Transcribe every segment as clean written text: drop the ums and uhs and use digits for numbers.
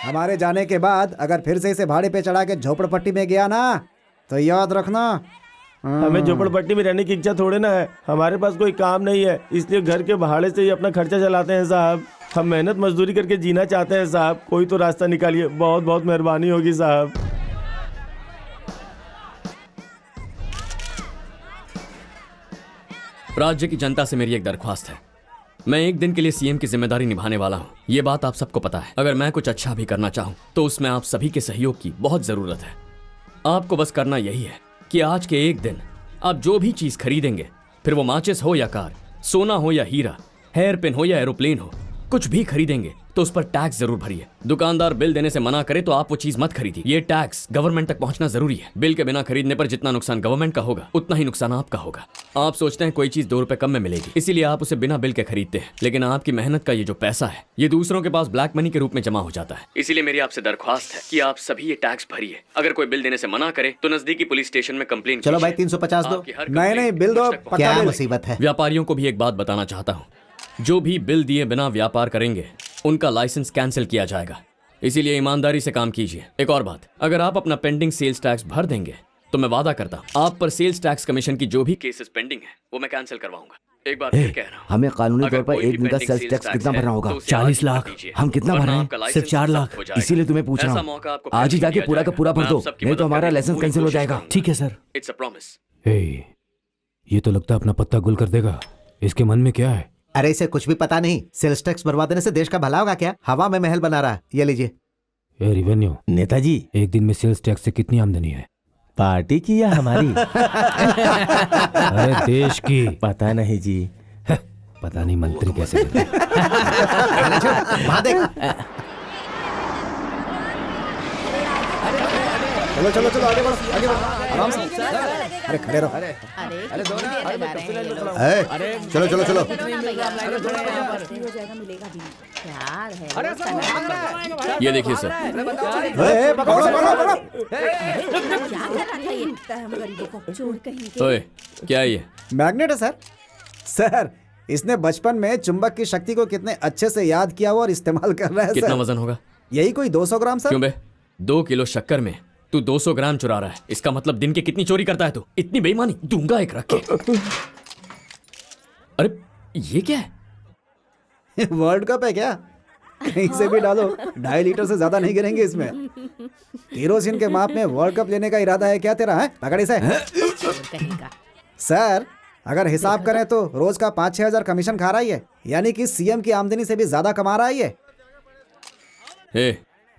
हमारे जाने के बाद अगर फिर से इसे भाड़े पे चढ़ा के झोपड़पट्टी में गया ना तो याद रखना। हमें झोपड़पट्टी में रहने की इच्छा थोड़े ना है, हमारे पास कोई काम नहीं है, इसलिए घर के भाड़े से ही अपना खर्चा चलाते हैं साहब। हम मेहनत मजदूरी करके जीना चाहते हैं साहब, कोई तो रास्ता निकालिए, बहुत बहुत मेहरबानी होगी साहब। राज्य की जनता से मेरी एक दरख्वास्त है। मैं एक दिन के लिए सीएम की जिम्मेदारी निभाने वाला हूँ, ये बात आप सबको पता है। अगर मैं कुछ अच्छा भी करना चाहूँ तो उसमें आप सभी के सहयोग की बहुत जरूरत है। आपको बस करना यही है कि आज के एक दिन आप जो भी चीज खरीदेंगे, फिर वो माचिस हो या कार, सोना हो या हीरा, हेयर पिन हो या एरोप्लेन हो, कुछ भी खरीदेंगे तो उस पर टैक्स जरूर भरिए। दुकानदार बिल देने से मना करे तो आप वो चीज मत खरीदिए। ये टैक्स गवर्नमेंट तक पहुंचना जरूरी है। बिल के बिना खरीदने पर जितना नुकसान गवर्नमेंट का होगा उतना ही नुकसान आपका होगा। आप सोचते हैं कोई चीज 2 रुपए कम में मिलेगी, इसीलिए आप उसे बिना बिल के खरीदते हैं, लेकिन आपकी मेहनत का ये जो पैसा है ये दूसरों के पास ब्लैक मनी के रूप में जमा हो जाता है। इसीलिए मेरी आपसे दरख्वास्त है कि आप सभी ये टैक्स भरिए। अगर कोई बिल देने से मना करे तो नजदीकी पुलिस स्टेशन में कंप्लेंट। चलो भाई 350 दो। नहीं बिल दो। क्या मुसीबत है। व्यापारियों को भी एक बात बताना चाहता हूँ, जो भी बिल दिए बिना व्यापार करेंगे उनका लाइसेंस कैंसिल किया जाएगा, इसीलिए ईमानदारी से काम कीजिए। एक और बात, अगर आप अपना पेंडिंग सेल्स टैक्स भर देंगे तो मैं वादा करता हूँ आप पर सेल्स टैक्स कमीशन की जो भी केसेस पेंडिंग है वो मैं कैंसिल करवाऊंगा। एक बार फिर कह रहा हूँ, हमें कानूनी तौर पर एक दिन का सेल्स टैक्स कितना भरना होगा? 40 लाख। हम कितना भर रहे हैं? सिर्फ 4 लाख। इसीलिए तुम्हें पूछ रहा हूँ, आज ही जाके पूरा का पूरा भर दो, नहीं तो हमारा लाइसेंस कैंसिल हो जाएगा। ठीक है सर। It's a promise. ये तो लगता है अपना पत्ता गुल कर देगा। इसके मन में क्या है? अरे इसे कुछ भी पता नहीं। सेल्स टैक्स भरवा देने से देश का भला होगा क्या? हवा में महल बना रहा है। ये लीजिए। रेवेन्यू नेताजी, एक दिन में सेल्स टैक्स से कितनी आमदनी है? पार्टी की या हमारी? अरे देश की। पता नहीं जी। पता नहीं मंत्री कैसे चलो चलो चलो आगे बढ़ो, आगे बढ़ो, आराम से। अरे खड़े रहो। चलो चलो चलो। ये देखिए सर। ओए, क्या है ये? मैग्नेट है सर। सर इसने बचपन में चुंबक की शक्ति को कितने अच्छे से याद किया हुआ और इस्तेमाल कर रहा है। कितना सर वजन होगा? यही कोई 200 ग्राम सर। क्यों बे? 2 किलो शक्कर में तू 200 ग्राम चुरा रहा है, इसका मतलब दिन के कितनी चोरी करता है तू? इतनी बेईमानी, दूंगा एक रख के। अरे ये क्या है? वर्ल्ड कप है क्या? कहीं से भी डालो, 2.5 लीटर से ज्यादा नहीं गिरेंगे इसमें। केरोसिन के माप में वर्ल्ड कप लेने का इरादा है क्या तेरा? है पकड़ इसे। सर अगर हिसाब करें तो रोज का 5-6 हजार कमीशन खा रहा है, यानी कि सीएम की आमदनी से भी ज्यादा कमा रहा है ये।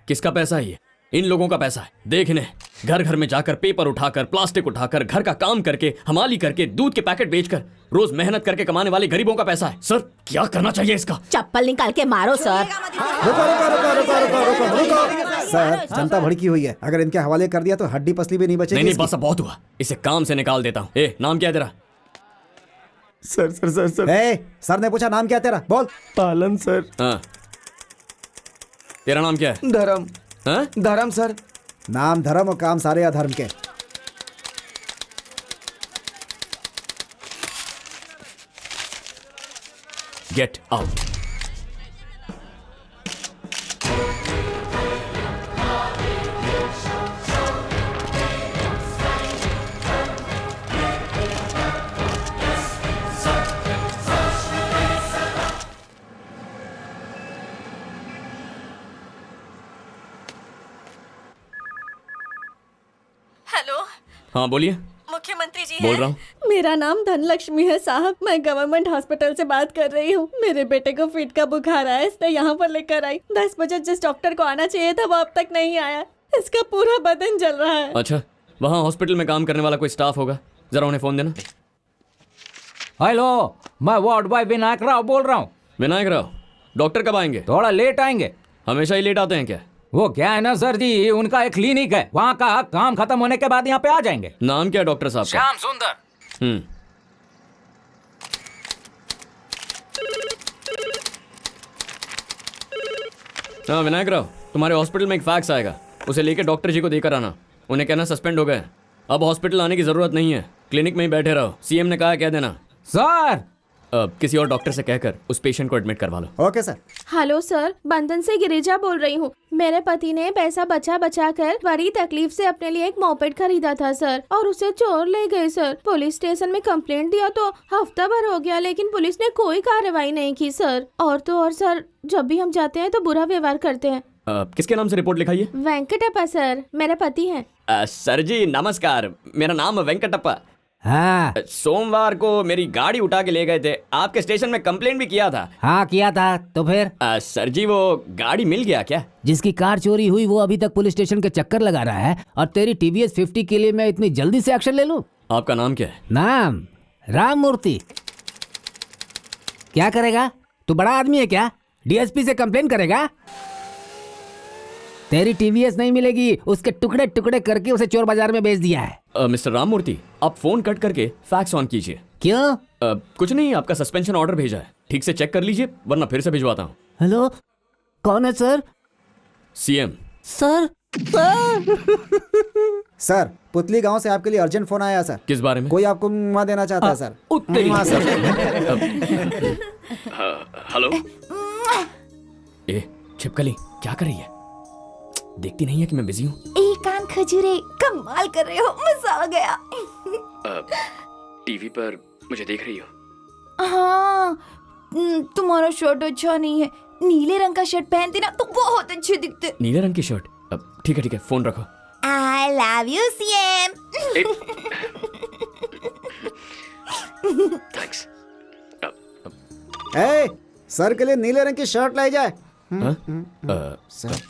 किसका पैसा है ये? इन लोगों का पैसा है। देख इन्हें, घर घर में जाकर पेपर उठाकर, प्लास्टिक उठाकर, घर का काम करके, हमाली करके, दूध के पैकेट बेचकर रोज मेहनत करके कमाने वाले गरीबों का पैसा है। सर क्या करना चाहिए इसका? चप्पल निकाल के मारो सर। रुको रुको रुको रुको रुको रुको रुको। सर जनता भड़की हुई है, अगर इनके हवाले कर दिया तो हड्डी पसली भी नहीं बचेगी। नहीं बस अब बहुत हुआ, इसे काम से निकाल देता हूँ। नाम क्या है तेरा? Sir sir sir sir. Sir ने पूछा नाम क्या तेरा, बोल। पालन सर। हाँ, तेरा नाम क्या है? धर्म। हाँ? धर्म सर। नाम धर्म और काम सारे अधर्म के। Get out. हेलो। हाँ बोलिए। मुख्यमंत्री जी बोल हैं? रहा हूँ। मेरा नाम धनलक्ष्मी है साहब, मैं गवर्नमेंट हॉस्पिटल से बात कर रही हूँ। मेरे बेटे को फिट का बुखार आया, इसलिए यहाँ पर लेकर आई। 10 बजे जिस डॉक्टर को आना चाहिए था वो अब तक नहीं आया। इसका पूरा बदन जल रहा है। अच्छा, वहाँ हॉस्पिटल में काम करने वाला कोई स्टाफ होगा, जरा उन्हें फोन देना। हेलो, मैं वार्ड बॉय विनायक राव बोल रहा हूँ। विनायक राव, डॉक्टर कब आएंगे? थोड़ा लेट आएंगे। हमेशा ही लेट आते हैं क्या? वो क्या है ना सर जी, उनका एक क्लिनिक है, वहाँ का काम खत्म होने के बाद यहाँ पे आ जाएंगे। नाम क्या है डॉक्टर साहब का? श्याम सुंदर। हाँ विनायक राव, तुम्हारे हॉस्पिटल में एक फैक्स आएगा, उसे लेके डॉक्टर जी को देकर आना। उन्हें कहना सस्पेंड हो गए, अब हॉस्पिटल आने की जरूरत नहीं है, क्लिनिक में ही बैठे रहो। सीएम ने कहा कह देना। सर किसी और डॉक्टर से कहकर उस पेशेंट को एडमिट करवा लो। Okay sir. Hello sir, Bandhan से गिरिजा बोल रही हूँ। मेरे पति ने पैसा बचा बचा कर बड़ी तकलीफ से अपने लिए एक मोपेड खरीदा था सर, और उसे चोर ले गए सर। पुलिस स्टेशन में कंप्लेंट दिया तो हफ्ता भर हो गया, लेकिन पुलिस ने कोई कार्रवाई नहीं की सर। और तो और सर, जब भी हम जाते हैं तो बुरा व्यवहार करते हैं। किसके नाम से रिपोर्ट लिखाई है? वेंकटप्पा सर, मेरे पति हैं। सर जी नमस्कार, मेरा नाम वेंकटप्पा। हाँ सोमवार को मेरी गाड़ी उठा के ले गए थे, आपके स्टेशन में कंप्लेंट भी किया था। हाँ किया था, तो फिर सर जी वो गाड़ी मिल गया क्या? जिसकी कार चोरी हुई वो अभी तक पुलिस स्टेशन के चक्कर लगा रहा है, और तेरी TVS 50 के लिए मैं इतनी जल्दी से एक्शन ले लूं? आपका नाम क्या है? नाम राम मूर्ति। क्या करेगा तू? बड़ा आदमी है क्या? DSP से कंप्लेन करेगा? तेरी TVS नहीं मिलेगी, उसके टुकड़े टुकड़े करके उसे चोर बाजार में बेच दिया है। मिस्टर राममूर्ति, आप फोन कट करके फैक्स ऑन कीजिए। क्यों? कुछ नहीं, आपका सस्पेंशन ऑर्डर भेजा है, ठीक से चेक कर लीजिए वरना फिर से भिजवाता हूँ। हेलो, कौन है सर? CM। सर सर, पुतली गांव से आपके लिए अर्जेंट फोन आया सर। किस बारे में? कोई आपको मुआ देना चाहता है सर। मुआ सर। हेलो। ए छिपकली, क्या कर रही है? देखती नहीं है कि मैं बिजी हूँ? एक कान खजूरे, कमाल कर रहे हो, मजा आ गया। टीवी पर मुझे देख रही हो? हाँ, तुम्हारा शर्ट अच्छा नहीं है, नीले रंग का शर्ट पहनते ना तो बहुत अच्छे दिखते। नीले रंग की शर्ट? ठीक है, फोन रखो। I love you, CM। Thanks. A, sir के लिए नीले रंग की शर्ट लाई जाए। Sir.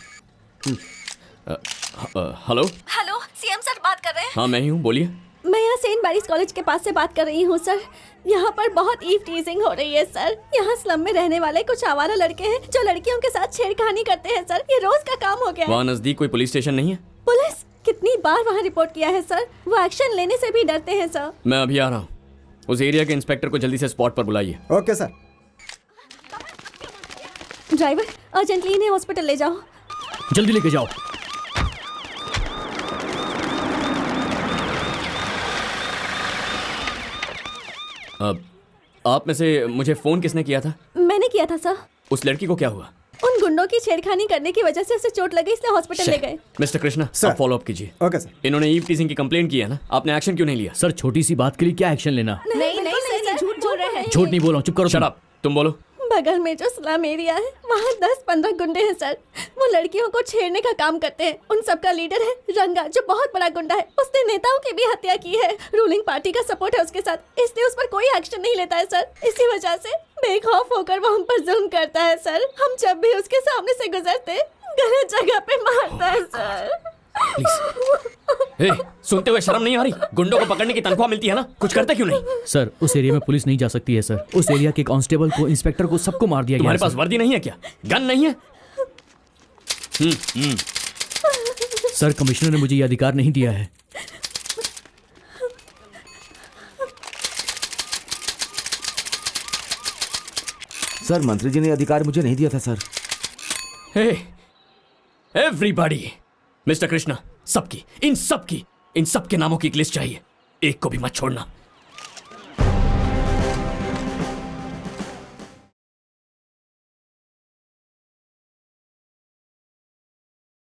Hello. Hello, CM sir बात कर रहे हैं? हाँ मैं ही हूँ, बोलिए। मैं यहाँ सेंट मैरीज कॉलेज के पास से बात कर रही हूँ सर। यहाँ पर बहुत ईव टीजिंग हो रही है सर। यहाँ स्लम में रहने वाले कुछ आवारा लड़के हैं जो लड़कियों के साथ छेड़खानी करते हैं सर। ये रोज का काम हो गया है। वहाँ नजदीक कोई पुलिस स्टेशन नहीं है? पुलिस कितनी बार वहाँ रिपोर्ट किया है सर, वो एक्शन लेने से भी डरते हैं सर। मैं अभी आ रहा हूँ, उस एरिया के इंस्पेक्टर को जल्दी से स्पॉट पर बुलाइए। Okay sir. ड्राइवर, अर्जेंटली इन्हें हॉस्पिटल ले जाओ। जल्दी लेके जाओ। आप में से मुझे फोन किसने किया था? मैंने किया था सर। उस लड़की को क्या हुआ? उन गुंडों की छेड़खानी करने की वजह से उसे चोट लगी, इसलिए हॉस्पिटल ले गए। Mister Krishna, sir. आप फॉलो अप कीजिए। Okay sir. इन्होंने ईव टीजिंग की कंप्लेंट की है ना, आपने एक्शन क्यों नहीं लिया? सर छोटी सी बात के लिए क्या एक्शन लेना? नहीं नहीं सर, झूठ बोल रहे हैं। झूठ नहीं बोल रहा हूँ, चुप करो। शट अप, तुम बोलो। बगल में जो स्लम एरिया है वहाँ 10-15 गुंडे हैं सर। वो लड़कियों को छेड़ने का काम करते हैं। उन सबका लीडर है रंगा, जो बहुत बड़ा गुंडा है। उसने नेताओं की भी हत्या की है। रूलिंग पार्टी का सपोर्ट है उसके साथ, इसलिए उस पर कोई एक्शन नहीं लेता है सर। इसी वजह से बेखौफ होकर वो हम पर जुल्म करता है सर। हम जब भी उसके सामने से गुजरते गलत जगह पे मारता है सर। ए, सुनते हुए शर्म नहीं आ रही? गुंडों को पकड़ने की तनख्वाह मिलती है ना, कुछ करते क्यों नहीं? सर उस एरिया में पुलिस नहीं जा सकती है सर। उस एरिया के कांस्टेबल को, इंस्पेक्टर को, सबको मार दिया गया। तुम्हारे पास वर्दी नहीं है क्या? गन नहीं है? सर कमिश्नर ने मुझे ये अधिकार नहीं दिया है। सर मंत्री जी ने अधिकार मुझे नहीं दिया था सर। एवरीबॉडी, मिस्टर कृष्णा, इन सब के नामों की एक लिस्ट चाहिए, एक को भी मत छोड़ना।